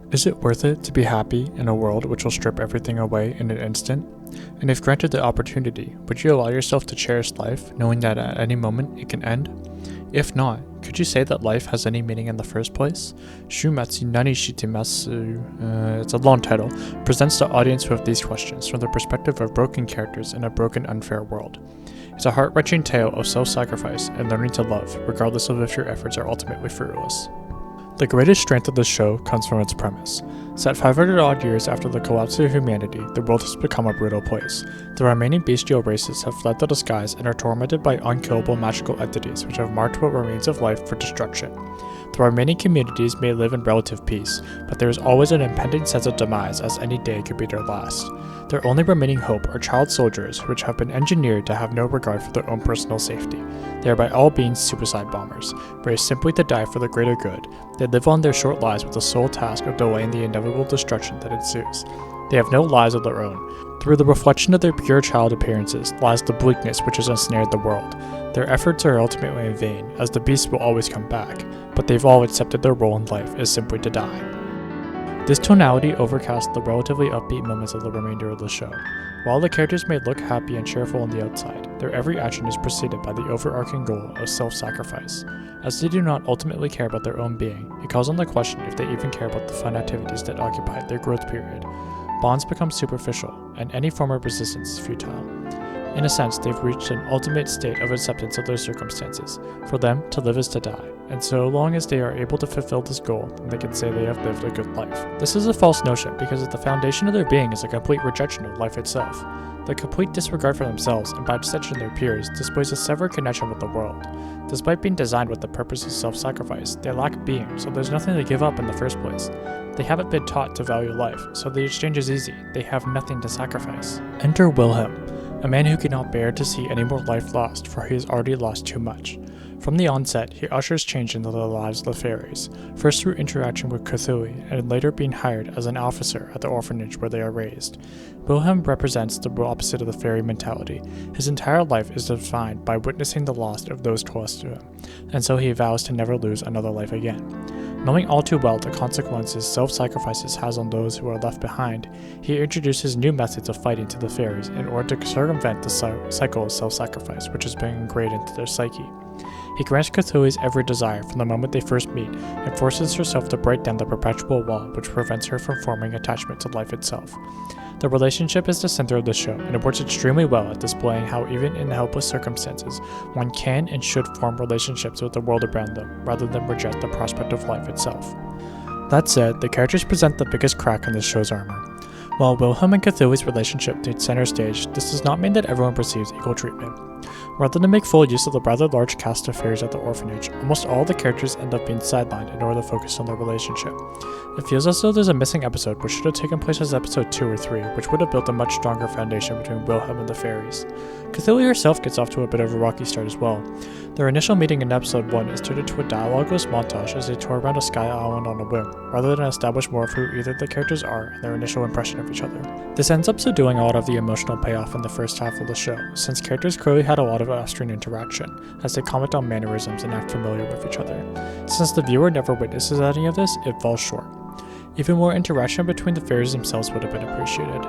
Is it worth it to be happy in a world which will strip everything away in an instant? And if granted the opportunity, would you allow yourself to cherish life, knowing that at any moment it can end? If not, could you say that life has any meaning in the first place? Shuumatsu, Nani, Shitemasu, it's a long title, presents the audience with these questions from the perspective of broken characters in a broken, unfair world. It's a heart-wrenching tale of self-sacrifice and learning to love, regardless of if your efforts are ultimately fruitless. The greatest strength of the show comes from its premise. Set 500 odd years after the collapse of humanity, the world has become a brutal place. The remaining bestial races have fled the skies and are tormented by unkillable magical entities which have marked what remains of life for destruction. The remaining communities may live in relative peace, but there is always an impending sense of demise as any day could be their last. Their only remaining hope are child soldiers, which have been engineered to have no regard for their own personal safety. They are by all means suicide bombers, raised simply to die for the greater good. They live on their short lives with the sole task of delaying the inevitable destruction that ensues. They have no lives of their own. Through the reflection of their pure child appearances lies the bleakness which has ensnared the world. Their efforts are ultimately in vain, as the beasts will always come back, but they've all accepted their role in life is simply to die. This tonality overcasts the relatively upbeat moments of the remainder of the show. While the characters may look happy and cheerful on the outside, their every action is preceded by the overarching goal of self-sacrifice. As they do not ultimately care about their own being, it calls on the question if they even care about the fun activities that occupy their growth period. Bonds become superficial, and any form of resistance is futile. In a sense, they've reached an ultimate state of acceptance of their circumstances. For them, to live is to die, and so long as they are able to fulfill this goal, then they can say they have lived a good life. This is a false notion because at the foundation of their being is a complete rejection of life itself. The complete disregard for themselves, and by extension their peers, displays a severed connection with the world. Despite being designed with the purpose of self-sacrifice, they lack being, so there's nothing to give up in the first place. They haven't been taught to value life, so the exchange is easy. They have nothing to sacrifice. Enter Wilhelm, a man who cannot bear to see any more life lost, for he has already lost too much. From the onset, he ushers change into the lives of the fairies, first through interaction with Cthulhu, and later being hired as an officer at the orphanage where they are raised. Wilhelm represents the opposite of the fairy mentality. His entire life is defined by witnessing the loss of those close to him, and so he vows to never lose another life again. Knowing all too well the consequences self-sacrifices has on those who are left behind, he introduces new methods of fighting to the fairies in order to circumvent the cycle of self-sacrifice which has been ingrained into their psyche. He grants Cthulhu's every desire from the moment they first meet and forces herself to break down the perpetual wall which prevents her from forming attachment to life itself. The relationship is the center of the show, and it works extremely well at displaying how even in helpless circumstances, one can and should form relationships with the world around them, rather than reject the prospect of life itself. That said, the characters present the biggest crack in this show's armor. While Wilhelm and Cthulhu's relationship takes center stage, this does not mean that everyone receives equal treatment. Rather than make full use of the rather large cast of fairies at the orphanage, almost all the characters end up being sidelined in order to focus on their relationship. It feels as though there's a missing episode which should have taken place as episode 2 or 3, which would have built a much stronger foundation between Wilhelm and the fairies. Cthulhu herself gets off to a bit of a rocky start as well. Their initial meeting in episode 1 is turned into a dialogueless montage as they tour around a sky island on a whim, rather than establish more of who either the characters are and their initial impression of each other. This ends up subduing a lot of the emotional payoff in the first half of the show, since characters clearly had a lot of off-screen interaction, as they comment on mannerisms and act familiar with each other. Since the viewer never witnesses any of this, it falls short. Even more interaction between the fairies themselves would have been appreciated.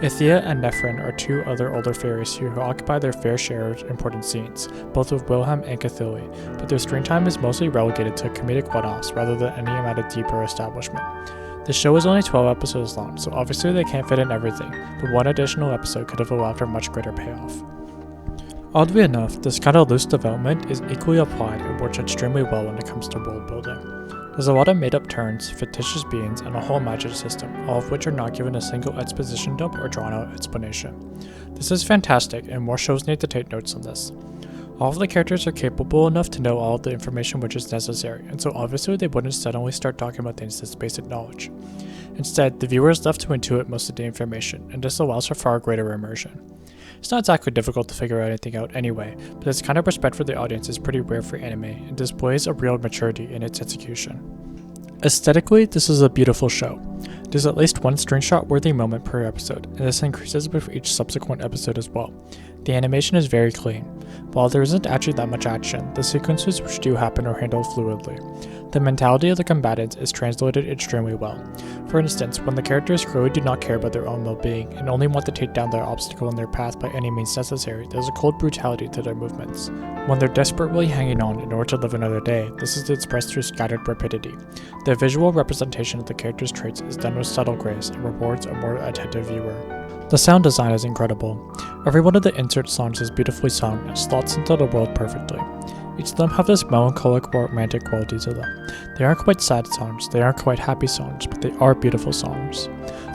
Ithia and Nephren are two other older fairies who occupy their fair share of important scenes, both with Wilhelm and Cthulhu, but their screen time is mostly relegated to comedic one-offs rather than any amount of deeper establishment. The show is only 12 episodes long, so obviously they can't fit in everything, but one additional episode could have allowed for much greater payoff. Oddly enough, this kind of loose development is equally applied and works extremely well when it comes to world building. There's a lot of made-up turns, fictitious beings, and a whole magic system, all of which are not given a single exposition dump or drawn-out explanation. This is fantastic, and more shows need to take notes on this. All of the characters are capable enough to know all of the information which is necessary, and so obviously they wouldn't suddenly start talking about things that's basic knowledge. Instead, the viewer is left to intuit most of the information, and this allows for far greater immersion. It's not exactly difficult to figure anything out anyway, but this kind of respect for the audience is pretty rare for anime and displays a real maturity in its execution. Aesthetically, this is a beautiful show. There's at least one screenshot-worthy moment per episode, and this increases with each subsequent episode as well. The animation is very clean. While there isn't actually that much action, the sequences which do happen are handled fluidly. The mentality of the combatants is translated extremely well. For instance, when the characters clearly do not care about their own well-being and only want to take down their obstacle in their path by any means necessary, there's a cold brutality to their movements. When they're desperately hanging on in order to live another day, this is expressed through scattered rapidity. The visual representation of the characters' traits is done with subtle grace and rewards a more attentive viewer. The sound design is incredible. Every one of the insert songs is beautifully sung and slots into the world perfectly. Each of them have this melancholic romantic quality to them. They aren't quite sad songs, they aren't quite happy songs, but they are beautiful songs.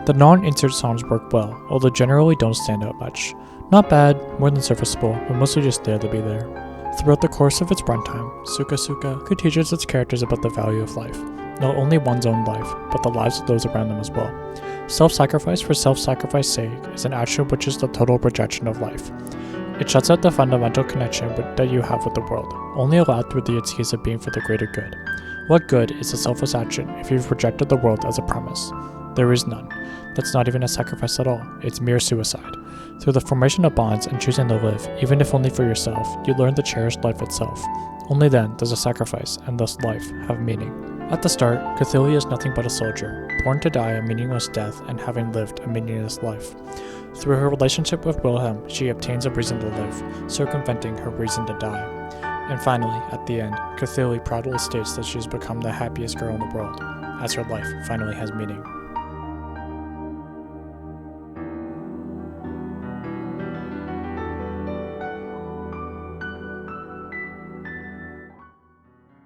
The non-insert songs work well, although generally don't stand out much. Not bad, more than serviceable, but mostly just there to be there. Throughout the course of its runtime, Suka Suka could teach its characters about the value of life. Not only one's own life, but the lives of those around them as well. Self-sacrifice for self-sacrifice's sake is an action which is the total rejection of life. It shuts out the fundamental connection that you have with the world, only allowed through the excuse of being for the greater good. What good is a selfless action if you've rejected the world as a premise? There is none. That's not even a sacrifice at all, it's mere suicide. Through the formation of bonds and choosing to live, even if only for yourself, you learn to cherish life itself. Only then does a sacrifice, and thus life, have meaning. At the start, Cthulhu is nothing but a soldier, born to die a meaningless death and having lived a meaningless life. Through her relationship with Wilhelm, she obtains a reason to live, circumventing her reason to die. And finally, at the end, Cthulhu proudly states that she's become the happiest girl in the world, as her life finally has meaning.